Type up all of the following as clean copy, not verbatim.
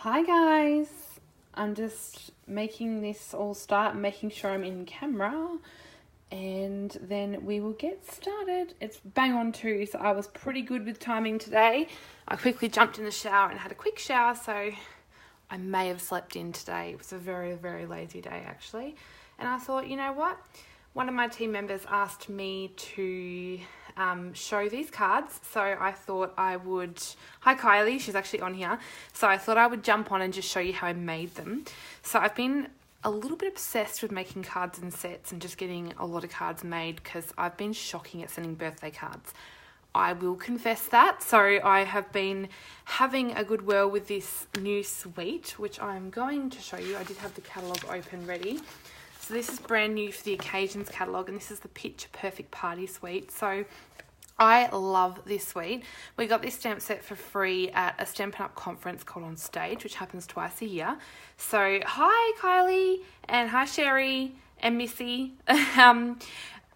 Hi guys, I'm just making this all start, making sure I'm in camera, and then we will get started. It's bang on 2, so I was pretty good with timing today. I quickly jumped in the shower and had a quick shower, so I may have slept in today. It was a very, very lazy day actually. And I thought, you know what? One of my team members asked me to show these cards, so I thought I would. Hi Kylie, she's actually on here. So I thought I would jump on and just show you how I made them. So I've been a little bit obsessed with making cards and sets and just getting a lot of cards made because I've been shocking at sending birthday cards. I will confess that. So I have been having a good whirl with this new suite, which I'm going to show you. I did have the catalogue open ready. So this is brand new for the Occasions catalogue, and this is the Picture Perfect Party Suite. So I love this suite. We got this stamp set for free at a Stampin' Up conference called On Stage, which happens twice a year. So hi Kylie, and hi Sherry, and Missy.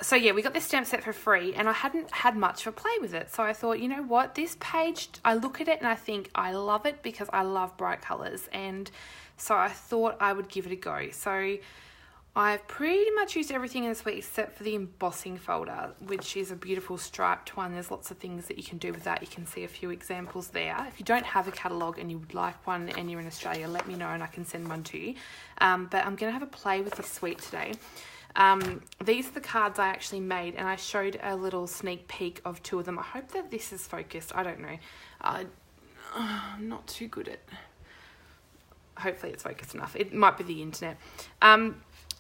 So yeah, we got this stamp set for free, and I hadn't had much of a play with it. So I thought, you know what, this page, I look at it and I think I love it because I love bright colours. And so I thought I would give it a go. So I've pretty much used everything in this suite except for the embossing folder, which is a beautiful striped one. There's lots of things that you can do with that. You can see a few examples there. If you don't have a catalogue and you would like one and you're in Australia, let me know and I can send one to you. But I'm going to have a play with this suite today. These are the cards I actually made, and I showed a little sneak peek of 2 of them. I hope that this is focused. I don't know. I'm not too good at... Hopefully it's focused enough. It might be the internet.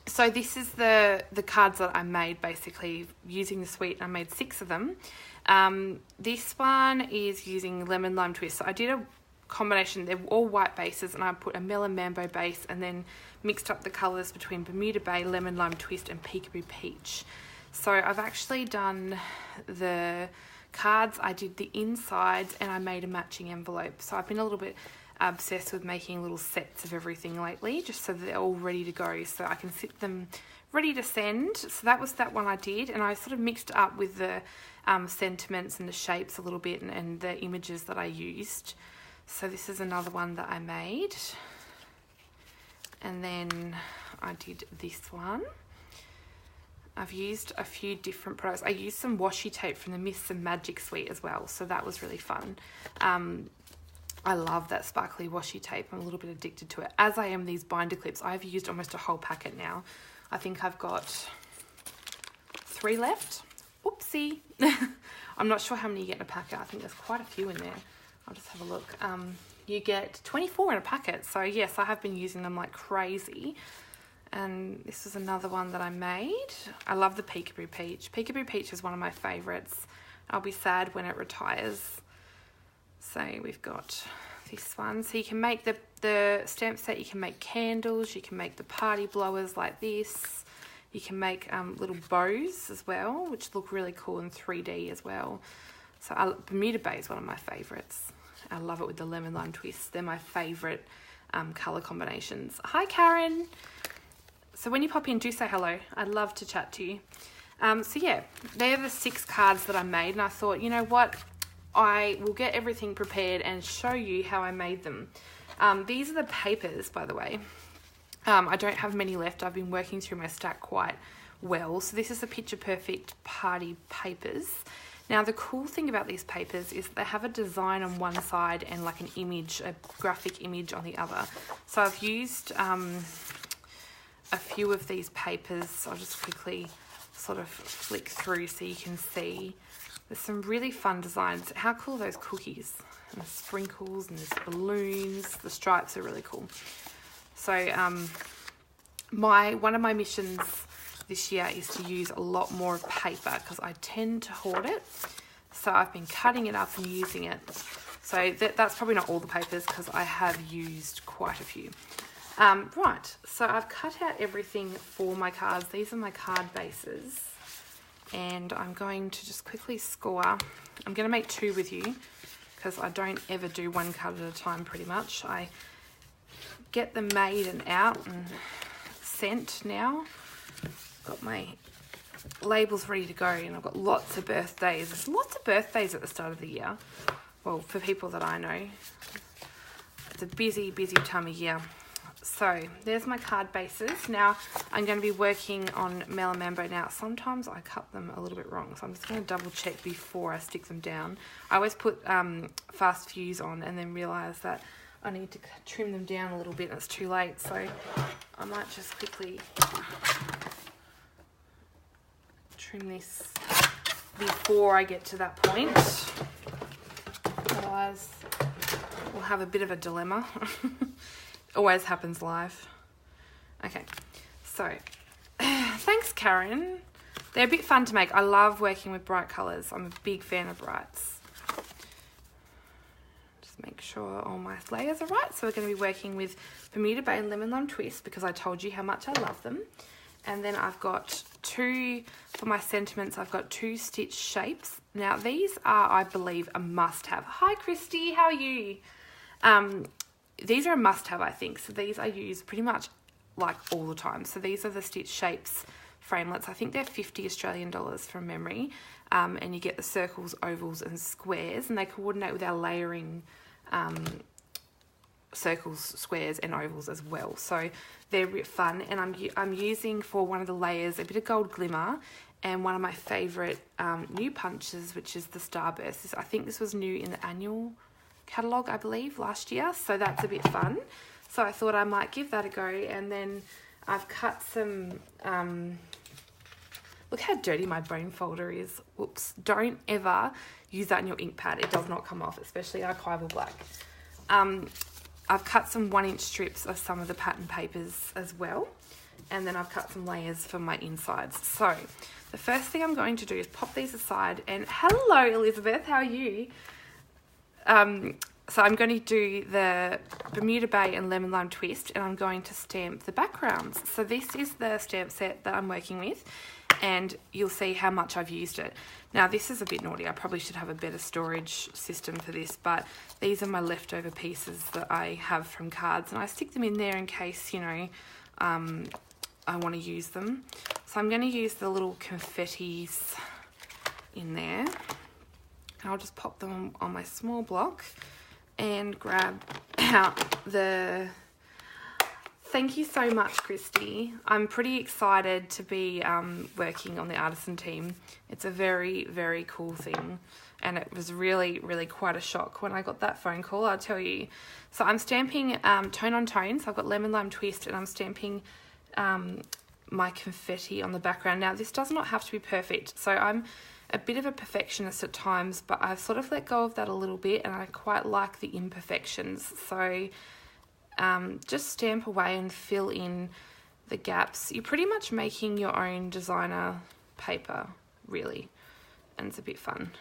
So this is the cards that I made basically using the suite. I made 6 of them. This one is using lemon lime twist. So I did a combination. They're all white bases, and I put a melon mambo base and then mixed up the colours between Bermuda Bay, lemon lime twist and peekaboo peach. So I've actually done the cards, I did the insides, and I made a matching envelope. So I've been a little bit obsessed with making little sets of everything lately, just so that they're all ready to go, so I can sit them ready to send. So that was that one I did, and I sort of mixed up with the sentiments and the shapes a little bit, and the images that I used. So this is another one that I made, and then I did this one. I've used a few different products. I used some washi tape from the Myths and Magic suite as well, so that was really fun. I love that sparkly washi tape. I'm a little bit addicted to it, as I am these binder clips. I've used almost a whole packet now. I think I've got 3 left. Oopsie. I'm not sure how many you get in a packet. I think there's quite a few in there. I'll just have a look. You get 24 in a packet. So yes, I have been using them like crazy. And this is another one that I made. I love the peekaboo peach. Peekaboo peach is one of my favorites. I'll be sad when it retires. So we've got this one. So you can make the stamp set, you can make candles, you can make the party blowers like this. You can make little bows as well, which look really cool in 3D as well. So Bermuda Bay is one of my favourites. I love it with the lemon lime twists. They're my favourite colour combinations. Hi Karen. So when you pop in, do say hello. I'd love to chat to you. So yeah, they're the 6 cards that I made, and I thought, you know what? I will get everything prepared and show you how I made them. These are the papers, by the way. I don't have many left. I've been working through my stack quite well. So this is the Picture Perfect Party papers. Now, the cool thing about these papers is they have a design on one side and like an image, a graphic image on the other. So I've used a few of these papers. I'll just quickly sort of flick through so you can see. There's some really fun designs. How cool are those cookies? And the sprinkles and there's balloons. The stripes are really cool. So one of my missions this year is to use a lot more paper because I tend to hoard it. So I've been cutting it up and using it. So that's probably not all the papers because I have used quite a few. Right, so I've cut out everything for my cards. These are my card bases. And I'm going to just quickly score. I'm going to make 2 with you because I don't ever do 1 card at a time pretty much. I get them made and out and sent now. Got my labels ready to go, and I've got lots of birthdays. There's lots of birthdays at the start of the year. Well, for people that I know. It's a busy, busy time of year. So there's my card bases. Now I'm going to be working on Melamambo. Now sometimes I cut them a little bit wrong, so I'm just going to double check before I stick them down. I always put fast fuse on and then realise that I need to trim them down a little bit and it's too late, so I might just quickly trim this before I get to that point. Otherwise we'll have a bit of a dilemma. Always happens live. Okay, so thanks, Karen. They're a bit fun to make. I love working with bright colours. I'm a big fan of brights. Just make sure all my layers are right. So we're going to be working with Bermuda Bay and Lemon Lime Twist because I told you how much I love them. And then I've got two, for my sentiments, I've got 2 stitch shapes. Now these are, I believe, a must-have. Hi, Christy, how are you? These are a must-have, I think. So these I use pretty much like all the time. So these are the stitch shapes framelits. I think they're 50 Australian dollars from memory. And you get the circles, ovals and squares, and they coordinate with our layering circles, squares and ovals as well. So they're fun, and I'm using for one of the layers a bit of gold glimmer and one of my favourite new punches, which is the Starburst. I think this was new in the annual catalogue, I believe, last year, so that's a bit fun. So I thought I might give that a go. And then I've cut some look how dirty my bone folder is. Whoops. Don't ever use that in your ink pad. It does not come off, especially archival black. I've cut some 1-inch strips of some of the pattern papers as well, and then I've cut some layers for my insides. So the first thing I'm going to do is pop these aside. And hello, Elizabeth, how are you? So I'm going to do the Bermuda Bay and Lemon Lime Twist, and I'm going to stamp the backgrounds. So this is the stamp set that I'm working with, and you'll see how much I've used it. Now this is a bit naughty. I probably should have a better storage system for this, but these are my leftover pieces that I have from cards, and I stick them in there in case, you know, I want to use them. So I'm going to use the little confettis in there. I'll just pop them on my small block and grab out the... Thank you so much, Christy. I'm pretty excited to be working on the artisan team. It's a very, very cool thing. And it was really, really quite a shock when I got that phone call, I'll tell you. So I'm stamping tone on tone. So I've got Lemon Lime Twist, and I'm stamping my confetti on the background. Now, this does not have to be perfect. So I'm a bit of a perfectionist at times, but I've sort of let go of that a little bit, and I quite like the imperfections. So just stamp away and fill in the gaps. You're pretty much making your own designer paper, really, and it's a bit fun.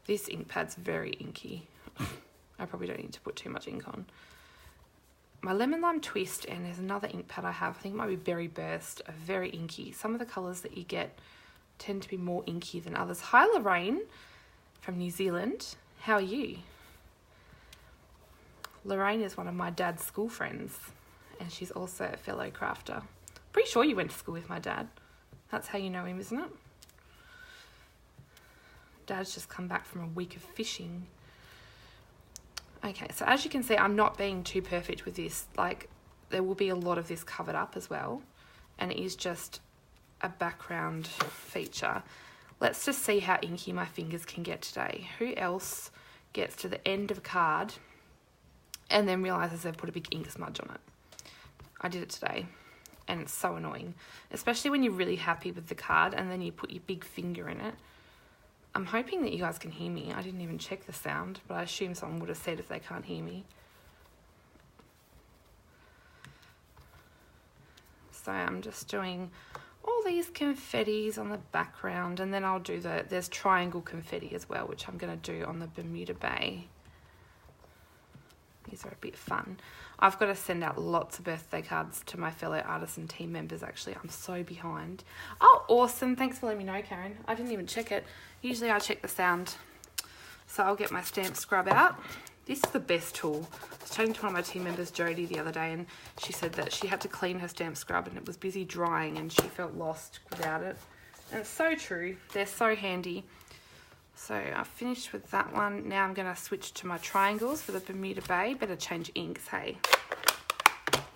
This ink pad's very inky. I probably don't need to put too much ink on. My Lemon Lime Twist, and there's another ink pad I have, I think it might be Berry Burst, are very inky. Some of the colours that you get tend to be more inky than others. Hi, Lorraine from New Zealand. How are you? Lorraine is one of my dad's school friends, and she's also a fellow crafter. Pretty sure you went to school with my dad. That's how you know him, isn't it? Dad's just come back from a week of fishing. Okay, so as you can see, I'm not being too perfect with this. Like, there will be a lot of this covered up as well, and it is just a background feature. Let's just see how inky my fingers can get today. Who else gets to the end of a card and then realises they've put a big ink smudge on it? I did it today, and it's so annoying, especially when you're really happy with the card and then you put your big finger in it. I'm hoping that you guys can hear me. I didn't even check the sound, but I assume someone would have said if they can't hear me. So I'm just doing all these confettis on the background, and then I'll do there's triangle confetti as well, which I'm going to do on the Bermuda Bay. These are a bit fun. I've got to send out lots of birthday cards to my fellow artisan team members, actually. I'm so behind. Oh, awesome. Thanks for letting me know, Karen. I didn't even check it. Usually I check the sound. So I'll get my stamp scrub out. This is the best tool. I was chatting to one of my team members, Jodie, the other day, and she said that she had to clean her stamp scrub and it was busy drying and she felt lost without it. And it's so true. They're so handy. So I've finished with that one. Now I'm going to switch to my triangles for the Bermuda Bay. Better change inks, hey.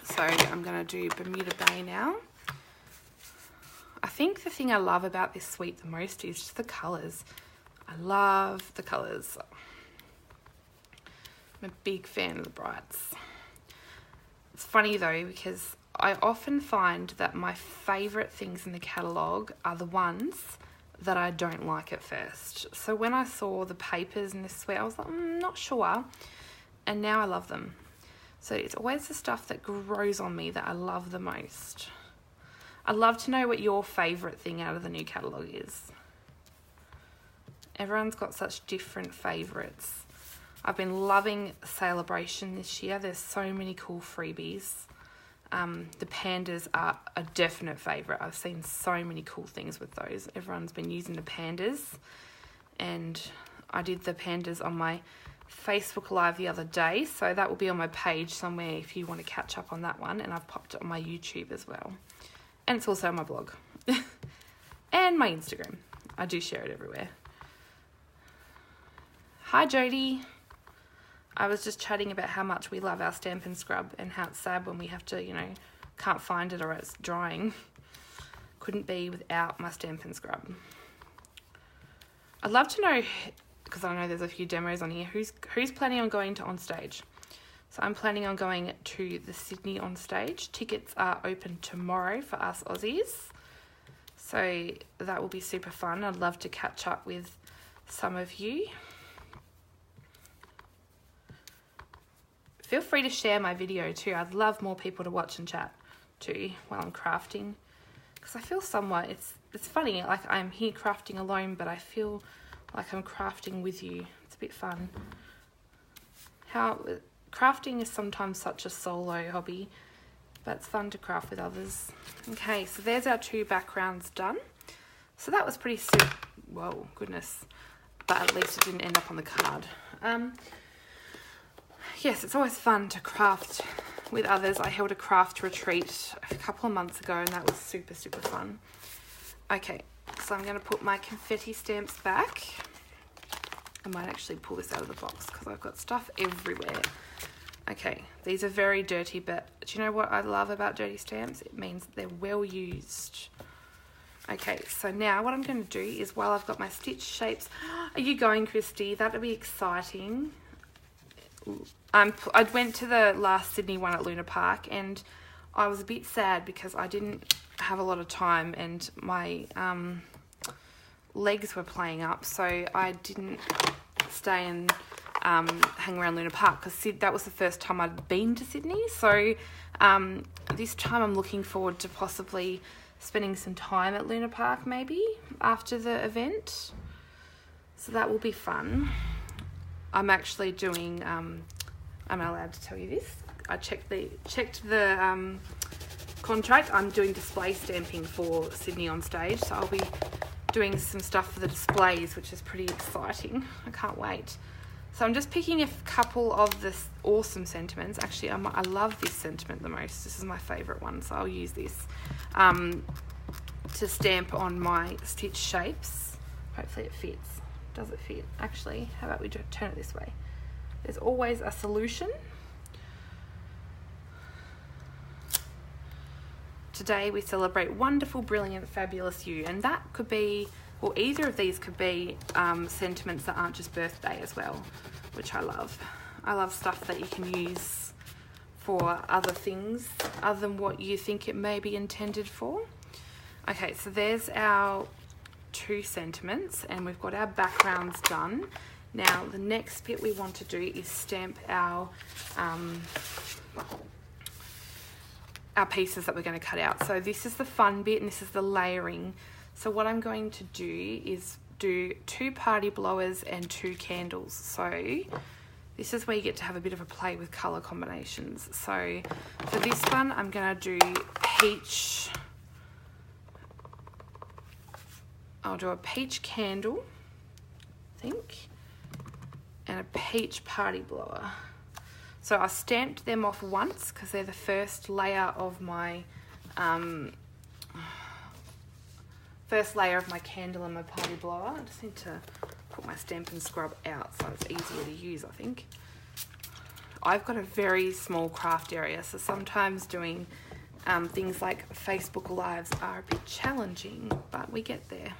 So I'm going to do Bermuda Bay now. I think the thing I love about this suite the most is just the colours. I love the colours. I'm a big fan of the brights. It's funny though, because I often find that my favourite things in the catalogue are the ones that I don't like at first. So when I saw the papers in this suite, I was like, not sure. And now I love them. So it's always the stuff that grows on me that I love the most. I'd love to know what your favourite thing out of the new catalogue is. Everyone's got such different favourites. I've been loving Celebration this year. There's so many cool freebies. The pandas are a definite favourite. I've seen so many cool things with those. Everyone's been using the pandas. And I did the pandas on my Facebook Live the other day. So that will be on my page somewhere if you want to catch up on that one. And I've popped it on my YouTube as well. And it's also on my blog. And my Instagram. I do share it everywhere. Hi Jody. I was just chatting about how much we love our Stampin' scrub and how it's sad when we have to, can't find it or it's drying. Couldn't be without my Stampin' scrub. I'd love to know, because I know there's a few demos on here, who's planning on going to On Stage. So I'm planning on going to the Sydney On Stage. Tickets are open tomorrow for us Aussies. So that will be super fun. I'd love to catch up with some of you. Feel free to share my video too. I'd love more people to watch and chat too while I'm crafting. Because I feel somewhat, it's funny, like I'm here crafting alone, but I feel like I'm crafting with you. It's a bit fun. Crafting is sometimes such a solo hobby, but it's fun to craft with others. Okay, so there's our two backgrounds done. So that was pretty simple. Whoa, goodness. But at least it didn't end up on the card. Yes, it's always fun to craft with others. I held a craft retreat a couple of months ago and that was super, super fun. Okay, so I'm going to put my confetti stamps back. I might actually pull this out of the box because I've got stuff everywhere. Okay, these are very dirty, but do you know what I love about dirty stamps? It means they're well used. Okay, so now what I'm going to do is, while I've got my stitch shapes... Are you going, Christy? That'll be exciting. I went to the last Sydney one at Luna Park and I was a bit sad because I didn't have a lot of time and my legs were playing up, so I didn't stay and hang around Luna Park because that was the first time I'd been to Sydney. So this time I'm looking forward to possibly spending some time at Luna Park maybe after the event. So that will be fun. I'm actually doing, am I allowed to tell you this? I checked the contract. I'm doing display stamping for Sydney On Stage, so I'll be doing some stuff for the displays, which is pretty exciting. I can't wait. So I'm just picking a couple of the awesome sentiments. Actually, I love this sentiment the most. This is my favourite one, so I'll use this to stamp on my stitch shapes. Hopefully it fits. Does it fit? Actually, how about we turn it this way? There's always a solution. Today we celebrate wonderful, brilliant, fabulous you, and that could be, or either of these could be sentiments that aren't just birthday as well, which I love. I love stuff that you can use for other things other than what you think it may be intended for. Okay, so there's our two sentiments and we've got our backgrounds done. Now the next bit we want to do is stamp our pieces that we're going to cut out. So this is the fun bit and this is the layering. So what I'm going to do is do 2 party blowers and 2 candles. So this is where you get to have a bit of a play with colour combinations. So for this one I'm going to do peach. I'll do a peach candle, I think, and a peach party blower. So I stamped them off once because they're the first layer of my candle and my party blower. I just need to put my Stampin' scrub out so it's easier to use, I think. I've got a very small craft area, so sometimes doing things like Facebook Lives are a bit challenging, but we get there.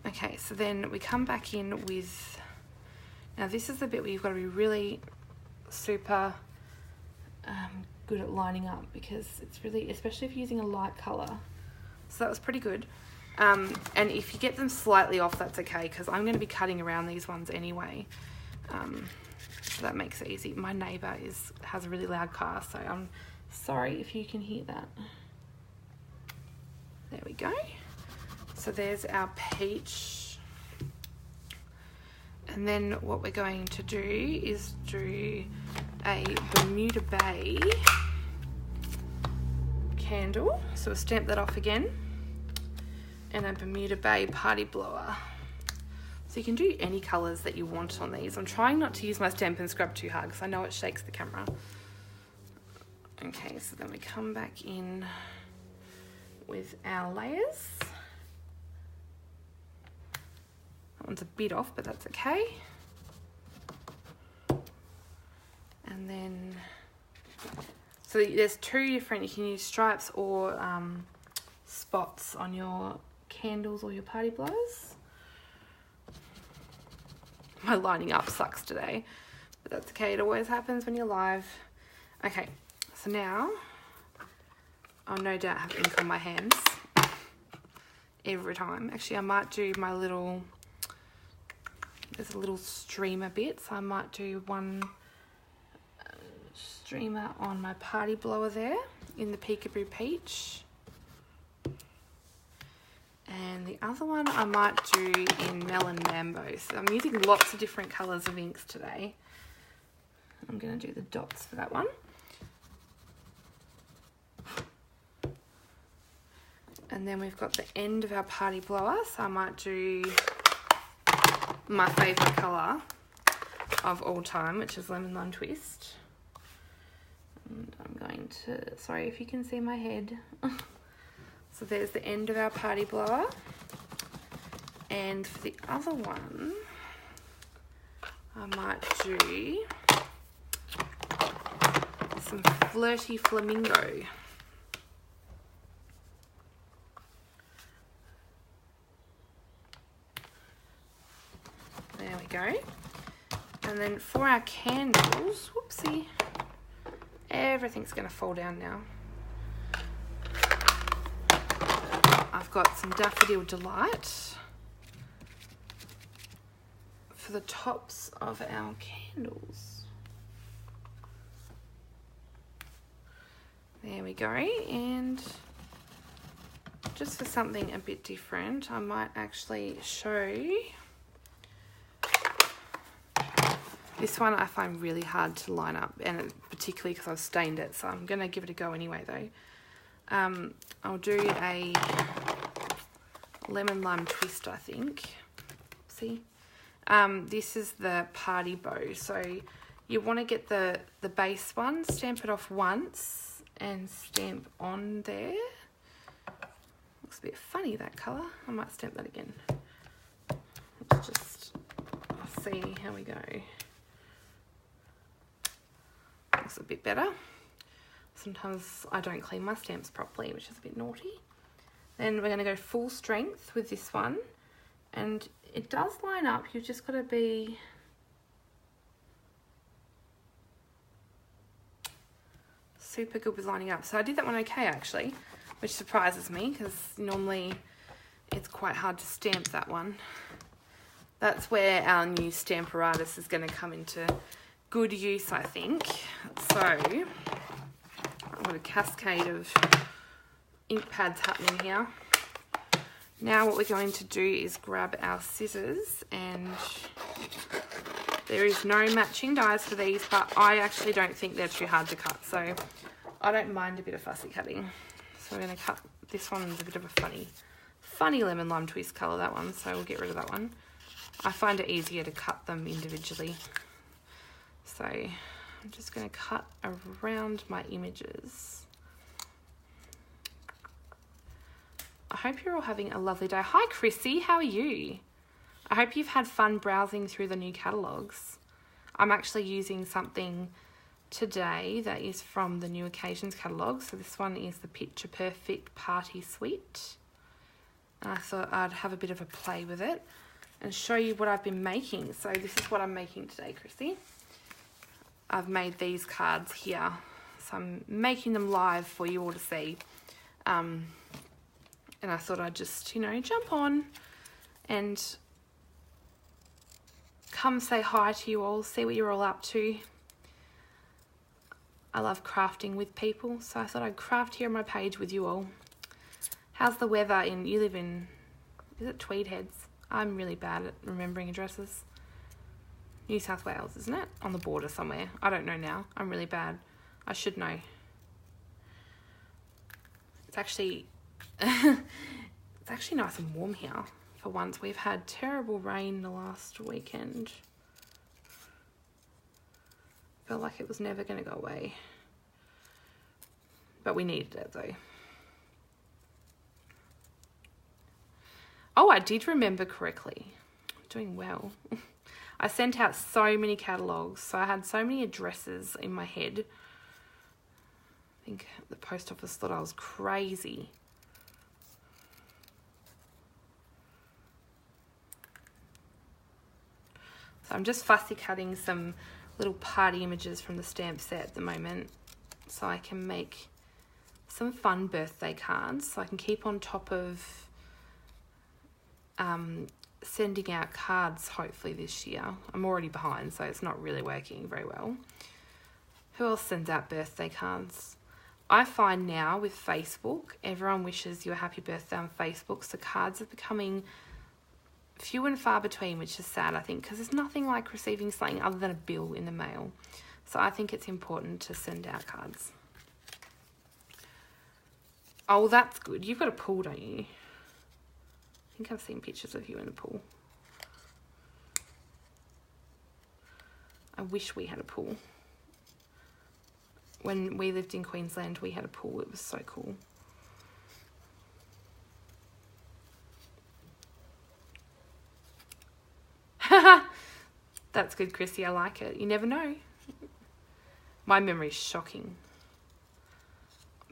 Okay, so then we come back in with, now this is the bit where you've got to be really super good at lining up, because it's really, especially if you're using a light colour. So that was pretty good. And if you get them slightly off, that's okay, because I'm going to be cutting around these ones anyway. So that makes it easy. My neighbour has a really loud car, so I'm sorry if you can hear that. There we go. So there's our peach. And then what we're going to do is do a Bermuda Bay candle. So we'll stamp that off again. And a Bermuda Bay party blower. So you can do any colours that you want on these. I'm trying not to use my Stampin' scrub too hard because I know it shakes the camera. Okay, so then we come back in with our layers. That one's a bit off, but that's okay. And then, so there's two different, you can use stripes or spots on your candles or your party blowers. My lining up sucks today, but that's okay. It always happens when you're live. Okay, so now I'll no doubt have ink on my hands every time. Actually, I might do my little, there's a little streamer bit, so I might do one streamer on my party blower there in the Peekaboo Peach. And the other one I might do in Melon Mambo. So I'm using lots of different colours of inks today. I'm going to do the dots for that one. And then we've got the end of our party blower. So I might do my favourite colour of all time, which is Lemon Lime Twist. And I'm going to, sorry if you can see my head. So there's the end of our party blower. And for the other one, I might do some Flirty Flamingo. There we go. And then for our candles, whoopsie, everything's going to fall down now. I've got some Daffodil Delight for the tops of our candles. There we go. And just for something a bit different, I might actually show this one. I find really hard to line up, and particularly because I've stained it, so I'm going to give it a go anyway though. I'll do a Lemon Lime Twist, I think. See? This is the party bow. So you want to get the base one, stamp it off once and stamp on there. Looks a bit funny, that colour. I might stamp that again. Let's just see how we go. Looks a bit better. Sometimes I don't clean my stamps properly, which is a bit naughty. Then we're going to go full strength with this one. And it does line up. You've just got to be super good with lining up. So I did that one okay, actually, which surprises me because normally it's quite hard to stamp that one. That's where our new Stamparatus is going to come into good use, I think. So I've got a cascade of ink pads happening here. Now what we're going to do is grab our scissors, and there is no matching dies for these, but I actually don't think they're too hard to cut, so I don't mind a bit of fussy cutting. So we're going to cut, this one's a bit of a funny Lemon Lime Twist colour, that one, so we'll get rid of that one. I find it easier to cut them individually. So I'm just going to cut around my images. I hope you're all having a lovely day. Hi Chrissy, how are you? I hope you've had fun browsing through the new catalogues. I'm actually using something today that is from the New Occasions catalogue. So this one is the Picture Perfect Party Suite. And I thought I'd have a bit of a play with it and show you what I've been making. So this is what I'm making today, Chrissy. I've made these cards here. So I'm making them live for you all to see. And I thought I'd just, you know, jump on and come say hi to you all, see what you're all up to. I love crafting with people, so I thought I'd craft here on my page with you all. How's the weather you live in, is it Tweed Heads? I'm really bad at remembering addresses. New South Wales, isn't it? On the border somewhere. I don't know now. I'm really bad. I should know. It's actually nice and warm here for once. We've had terrible rain the last weekend. Felt like it was never going to go away. But we needed it though. Oh, I did remember correctly. I'm doing well. I sent out so many catalogues, so I had so many addresses in my head. I think the post office thought I was crazy. So I'm just fussy cutting some little party images from the stamp set at the moment so I can make some fun birthday cards so I can keep on top of sending out cards hopefully this year. I'm already behind, so it's not really working very well. Who else sends out birthday cards? I find now with Facebook, everyone wishes you a happy birthday on Facebook, so cards are becoming few and far between, which is sad, I think, because there's nothing like receiving something other than a bill in the mail. So I think it's important to send out cards. Oh, that's good. You've got a pool, don't you? I think I've seen pictures of you in the pool. I wish we had a pool. When we lived in Queensland, we had a pool. It was so cool. That's good, Chrissy. I like it. You never know. My memory's shocking.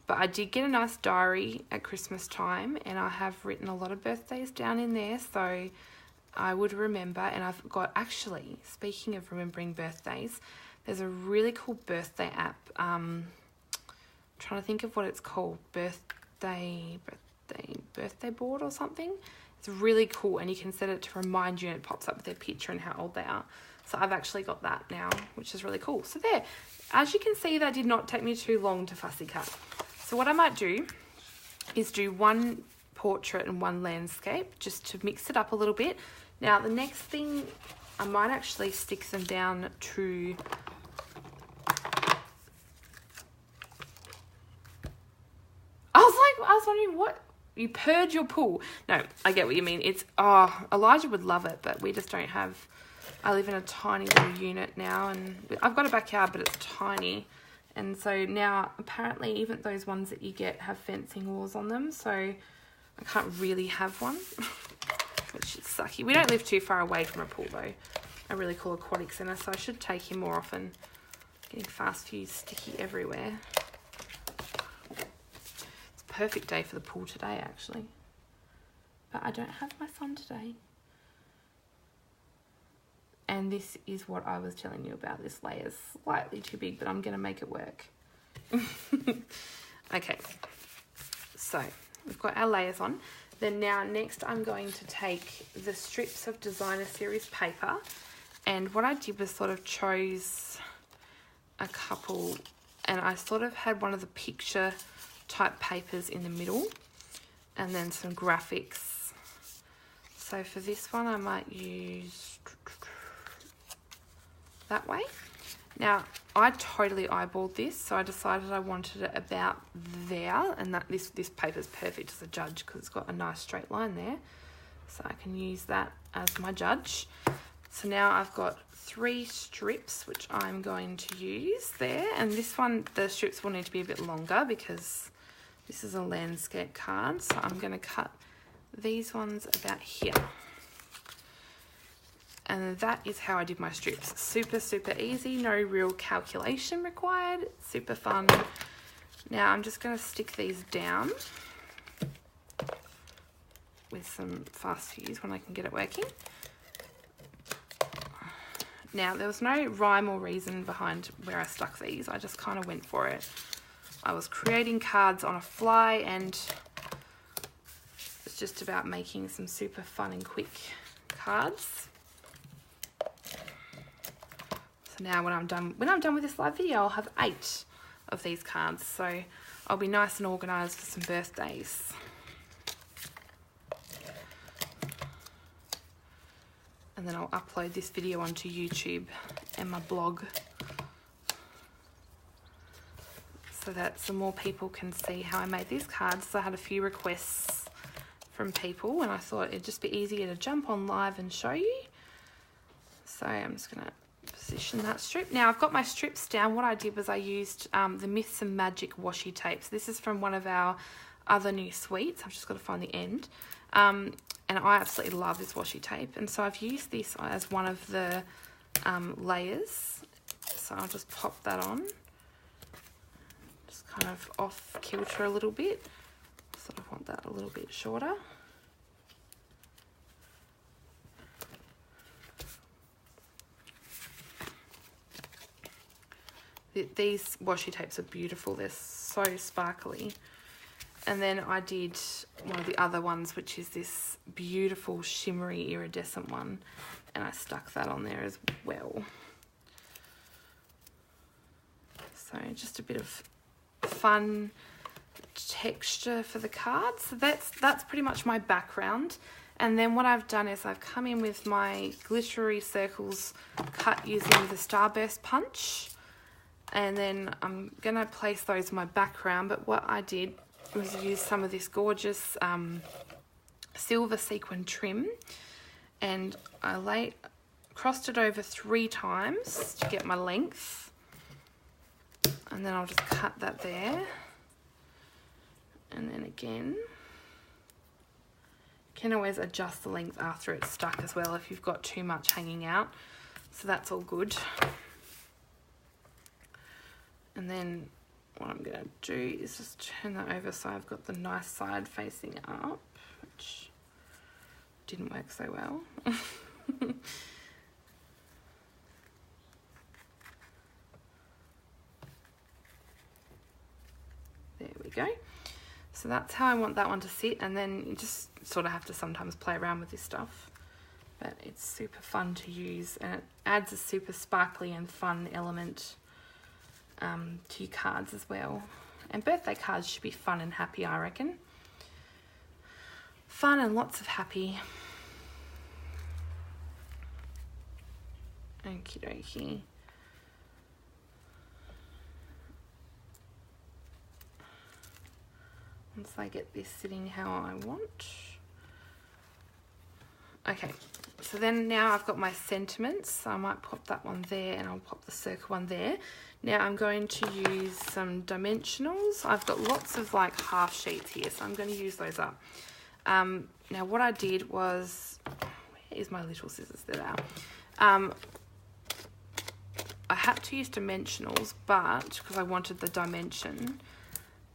But I did get a nice diary at Christmas time, and I have written a lot of birthdays down in there, so I would remember. And I've got, actually, speaking of remembering birthdays, there's a really cool birthday app. I'm trying to think of what it's called. Birthday board or something. It's really cool, and you can set it to remind you, and it pops up with their picture and how old they are. So I've actually got that now, which is really cool. So there, as you can see, that did not take me too long to fussy cut. So what I might do is do one portrait and one landscape just to mix it up a little bit. Now the next thing, I might actually stick them down to I was wondering what you purge your pool. No, I get what you mean. It's Elijah would love it, but we just don't have. I live in a tiny little unit now, and I've got a backyard, but it's tiny. And so now, apparently, even those ones that you get have fencing walls on them, so I can't really have one, which is sucky. We don't live too far away from a pool, though. A really cool aquatic centre, so I should take him more often. Getting fast fuse sticky everywhere. It's a perfect day for the pool today, actually. But I don't have my son today. And this is what I was telling you about. This layer is slightly too big, but I'm going to make it work. Okay, so we've got our layers on. Then now next I'm going to take the strips of designer series paper. And what I did was sort of chose a couple, and I sort of had one of the picture type papers in the middle, and then some graphics. So for this one I might use that way. Now I totally eyeballed this, so I decided I wanted it about there, and that this paper is perfect as a judge because it's got a nice straight line there, so I can use that as my judge. So now I've got 3 strips which I'm going to use there, and this one, the strips will need to be a bit longer because this is a landscape card, so I'm going to cut these ones about here. And that is how I did my strips. Super, super easy, no real calculation required, super fun. Now I'm just going to stick these down with some fast fuse when I can get it working. Now, there was no rhyme or reason behind where I stuck these. I just kind of went for it. I was creating cards on a fly, and it's just about making some super fun and quick cards. So now when I'm done with this live video, I'll have 8 of these cards. So I'll be nice and organised for some birthdays. And then I'll upload this video onto YouTube and my blog so that some more people can see how I made these cards. So I had a few requests from people and I thought it'd just be easier to jump on live and show you. So I'm just going to position that strip. Now I've got my strips down. What I did was I used the Myths and Magic washi tapes. This is from one of our other new suites. I've just got to find the end. And I absolutely love this washi tape, and so I've used this as one of the layers. So I'll just pop that on, just kind of off kilter a little bit. Sort of want that a little bit shorter. These washi tapes are beautiful. They're so sparkly. And then I did one of the other ones, which is this beautiful shimmery iridescent one, and I stuck that on there as well. So just a bit of fun texture for the cards. So that's pretty much my background. And then what I've done is I've come in with my glittery circles cut using the Starburst punch, and then I'm gonna place those in my background. But what I did was use some of this gorgeous silver sequin trim, and I crossed it over 3 times to get my length, and then I'll just cut that there, and then again you can always adjust the length after it's stuck as well if you've got too much hanging out, so that's all good. And then what I'm going to do is just turn that over so I've got the nice side facing up, which didn't work so well. There we go. So that's how I want that one to sit, and then you just sort of have to sometimes play around with this stuff. But it's super fun to use, and it adds a super sparkly and fun element to your cards as well. And birthday cards should be fun and happy, I reckon. Fun and lots of happy. Okie dokie. Once I get this sitting how I want. Okay, so then now I've got my sentiments, so I might pop that one there and I'll pop the circle one there. Now I'm going to use some dimensionals. I've got lots of like half sheets here, so I'm going to use those up. Now what I did was, where's my little scissors? There they are. I had to use dimensionals, but because I wanted the dimension,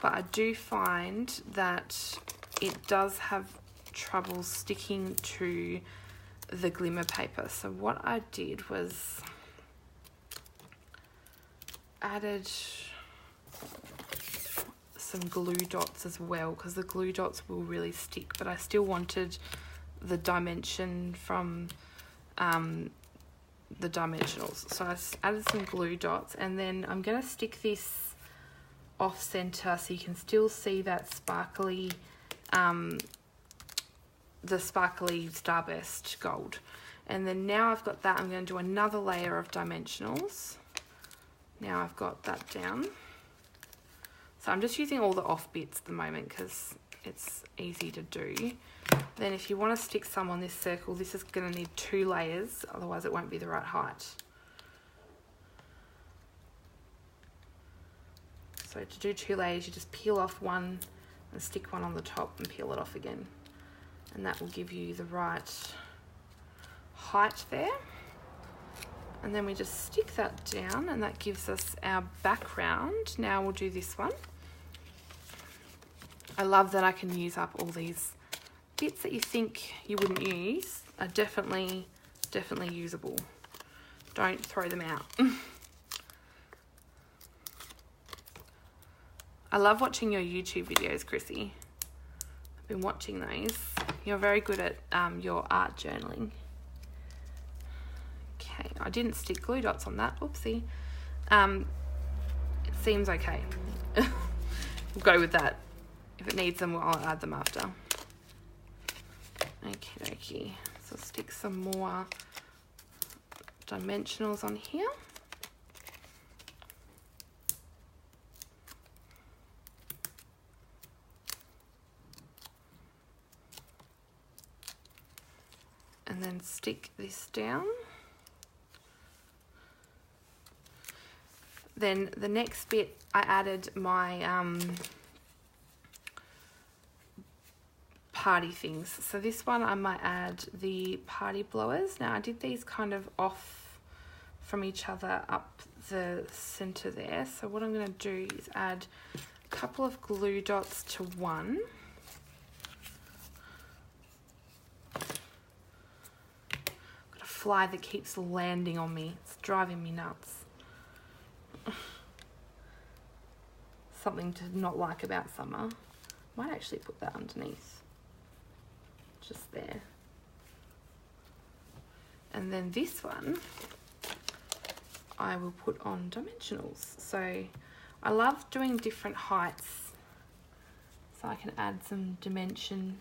but I do find that it does have trouble sticking to the glimmer paper. So what I did was added some glue dots as well, because the glue dots will really stick, but I still wanted the dimension from the dimensionals. So I added some glue dots, and then I'm going to stick this off center so you can still see that sparkly the sparkly Starburst gold. And then now I've got that, I'm going to do another layer of dimensionals. Now I've got that down. So I'm just using all the off bits at the moment because it's easy to do. Then if you want to stick some on this circle, this is going to need 2 layers, otherwise it won't be the right height. So to do 2 layers, you just peel off one and stick one on the top and peel it off again. And that will give you the right height there. And then we just stick that down, and that gives us our background. Now we'll do this one. I love that I can use up all these bits that you think you wouldn't use are definitely usable. Don't throw them out. I love watching your YouTube videos, Chrissy. I've been watching those. You're very good at your art journaling. Okay, I didn't stick glue dots on that. Oopsie. It seems okay. We'll go with that. If it needs them, I'll add them after. Okie dokie. So stick some more dimensionals on here. And then stick this down. Then the next bit, I added my party things. So this one I might add the party blowers. Now I did these kind of off from each other up the center there. So what I'm going to do is add a couple of glue dots to one. Got a fly that keeps landing on me. It's driving me nuts. Something to not like about summer. Might actually put that underneath. Just there. And then this one I will put on dimensionals. So I love doing different heights, so I can add some dimension.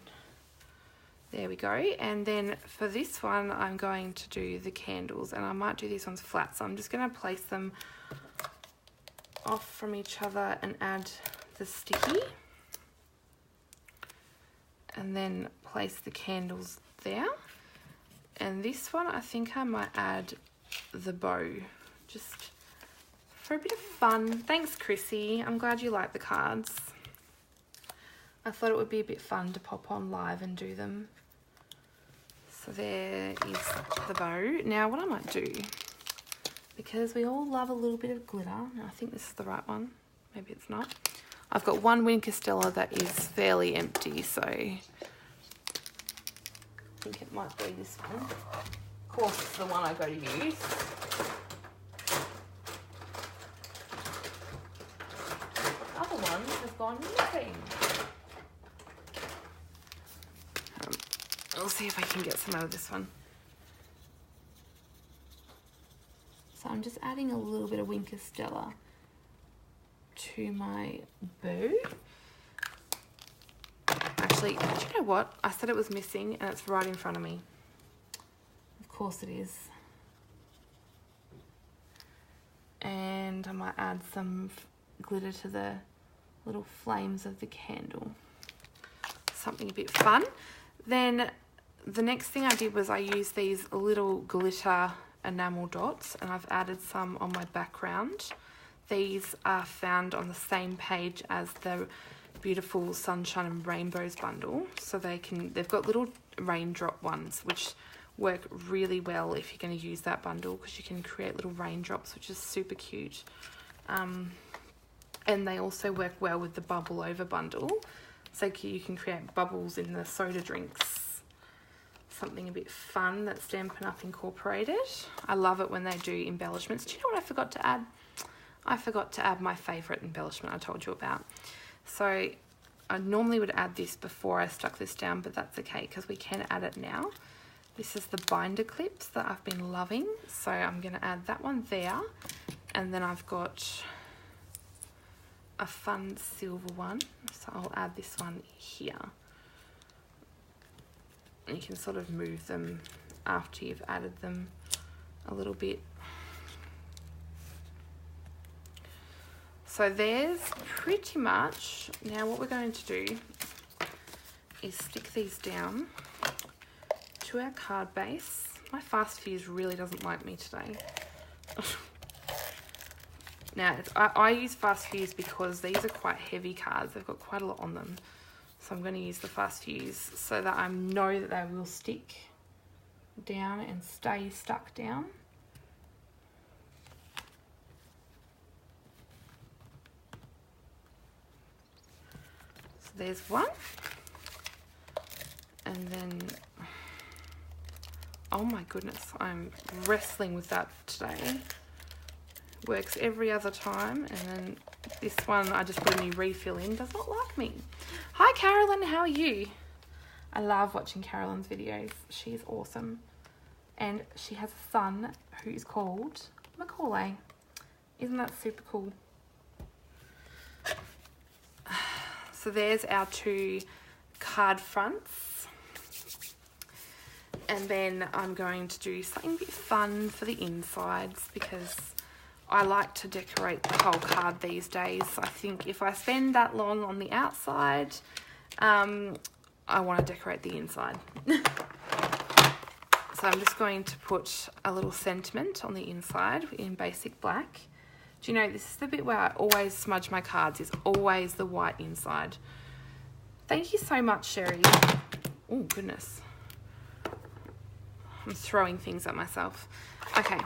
There we go. And then for this one I'm going to do the candles, and I might do these ones flat, so I'm just going to place them off from each other and add the sticky, and then place the candles there. And this one I think I might add the bow, just for a bit of fun. Thanks, Chrissy. I'm glad you like the cards. I thought it would be a bit fun to pop on live and do them. So there is the bow. Now what I might do, because we all love a little bit of glitter, I think this is the right one, maybe it's not. I've got one Wink Stella that is fairly empty, so I think it might be this one. Of course, it's the one I go to use. Other ones have gone missing. I'll see if I can get some out of this one. So I'm just adding a little bit of Wink Stella to my bow. Actually, do you know what? I said it was missing and it's right in front of me. Of course it is. And I might add some glitter to the little flames of the candle. Something a bit fun. Then the next thing I did was I used these little glitter enamel dots, and I've added some on my background. These are found on the same page as the beautiful Sunshine and Rainbows bundle, so they've got little raindrop ones which work really well if you're going to use that bundle, because you can create little raindrops, which is super cute. And they also work well with the bubble over bundle, so you can create bubbles in the soda drinks. Something a bit fun that Stampin' Up incorporated. I love it when they do embellishments. Do you know what I forgot to add? I forgot to add my favourite embellishment I told you about. So I normally would add this before I stuck this down, but that's okay because we can add it now. This is the binder clips that I've been loving. So I'm going to add that one there. And then I've got a fun silver one. So I'll add this one here. And you can sort of move them after you've added them a little bit. So there's pretty much. Now what we're going to do is stick these down to our card base. My Fast Fuse really doesn't like me today. Now I use Fast Fuse because these are quite heavy cards. They've got quite a lot on them. So I'm going to use the Fast Fuse so that I know that they will stick down and stay stuck down. So there's one. And then, oh my goodness, I'm wrestling with that today. Works every other time. And then this one, I just put a new refill in, does not like me. Hi Carolyn, how are you? I love watching Carolyn's videos. She's awesome. And she has a son who is called Macaulay. Isn't that super cool? So there's our two card fronts. And then I'm going to do something a bit fun for the insides because I like to decorate the whole card these days. I think if I spend that long on the outside, I want to decorate the inside. So I'm just going to put a little sentiment on the inside in basic black. Do you know, this is the bit where I always smudge my cards, is always the white inside. Thank you so much, Sherry. Oh, goodness. I'm throwing things at myself. Okay,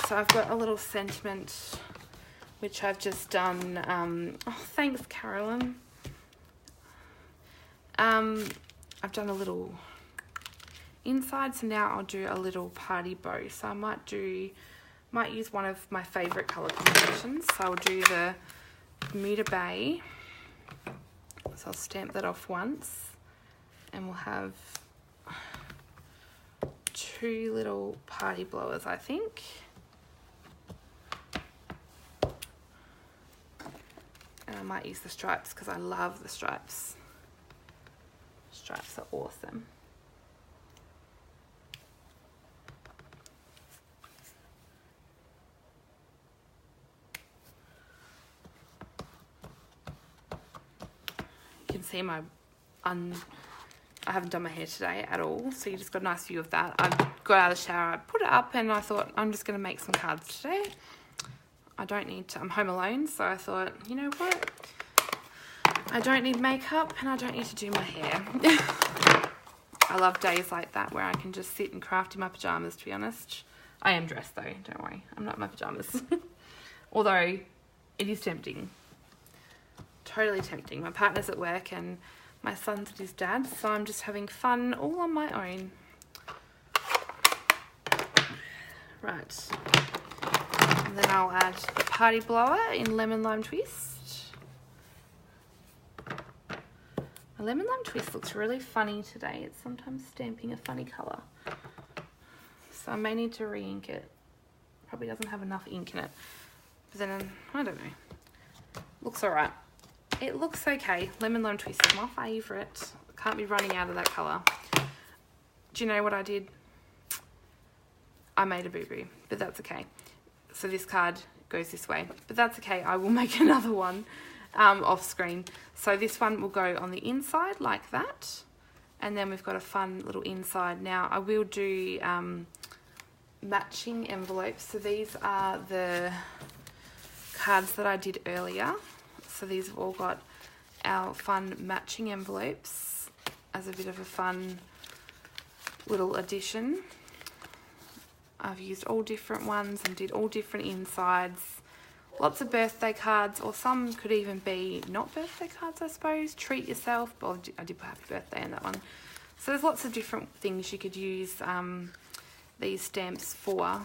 so I've got a little sentiment, which I've just done. Oh, thanks, Carolyn. I've done a little inside, so now I'll do a little party bow. So I might use one of my favourite colour combinations. So I'll do the Bermuda Bay. So I'll stamp that off once, and we'll have two little party blowers, I think. And I might use the stripes because I love the stripes. Stripes are awesome. You can see I haven't done my hair today at all, so you just got a nice view of that. I got out of the shower, I put it up, and I thought I'm just going to make some cards today. I don't need to, I'm home alone, so I thought, you know what? I don't need makeup and I don't need to do my hair. I love days like that where I can just sit and craft in my pyjamas, to be honest. I am dressed though, don't worry. I'm not in my pyjamas. Although, it is tempting. Totally tempting. My partner's at work and my son's at his dad's, so I'm just having fun all on my own. Right. And then I'll add the party blower in Lemon Lime Twist. The Lemon Lime Twist looks really funny today. It's sometimes stamping a funny colour. So I may need to re-ink it. Probably doesn't have enough ink in it. But then, I don't know. Looks alright. It looks okay. Lemon Lime Twist is my favourite. Can't be running out of that colour. Do you know what I did? I made a boo-boo, but that's okay. So this card goes this way, but that's okay. I will make another one off screen. So this one will go on the inside like that. And then we've got a fun little inside. Now I will do matching envelopes. So these are the cards that I did earlier. So these have all got our fun matching envelopes as a bit of a fun little addition. I've used all different ones and did all different insides. Lots of birthday cards, or some could even be not birthday cards, I suppose. Treat yourself. Well, I did put happy birthday in that one. So there's lots of different things you could use these stamps for.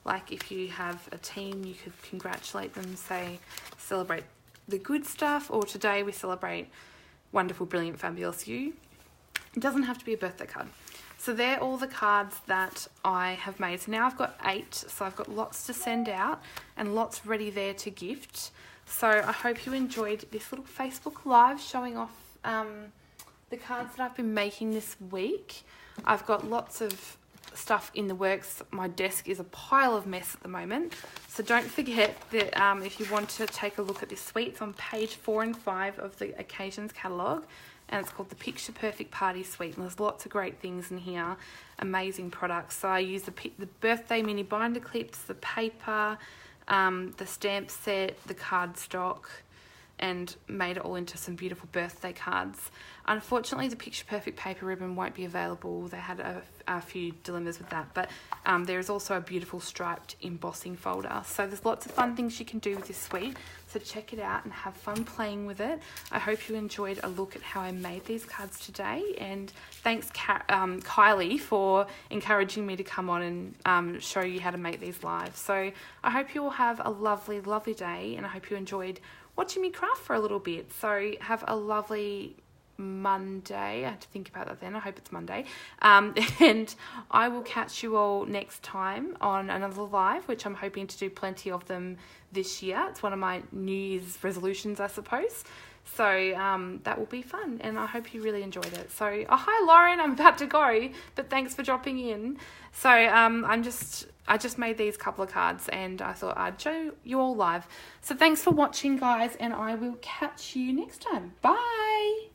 Like if you have a team, you could congratulate them, say, celebrate the good stuff, or today we celebrate wonderful, brilliant, fabulous you. It doesn't have to be a birthday card. So they're all the cards that I have made. So now I've got 8, so I've got lots to send out and lots ready there to gift. So I hope you enjoyed this little Facebook Live showing off the cards that I've been making this week. I've got lots of stuff in the works. My desk is a pile of mess at the moment. So don't forget that if you want to take a look at this suite, it's on page 4 and 5 of the Occasions catalogue. And it's called the Picture Perfect Party Suite. And there's lots of great things in here. Amazing products. So I use the birthday mini binder clips, the paper, the stamp set, the cardstock, and made it all into some beautiful birthday cards. Unfortunately, the Picture Perfect paper ribbon won't be available. They had a few dilemmas with that, but there is also a beautiful striped embossing folder. So there's lots of fun things you can do with this suite. So check it out and have fun playing with it. I hope you enjoyed a look at how I made these cards today. And thanks, Kylie, for encouraging me to come on and show you how to make these live. So I hope you all have a lovely, lovely day, and I hope you enjoyed watching me craft for a little bit. So have a lovely Monday. I had to think about that then. I hope it's Monday. And I will catch you all next time on another live, which I'm hoping to do plenty of them this year. It's one of my New Year's resolutions, I suppose. So that will be fun, and I hope you really enjoyed it. So, oh, hi Lauren, I'm about to go, but thanks for dropping in. So I just made these couple of cards, and I thought I'd show you all live. So thanks for watching, guys, and I will catch you next time. Bye.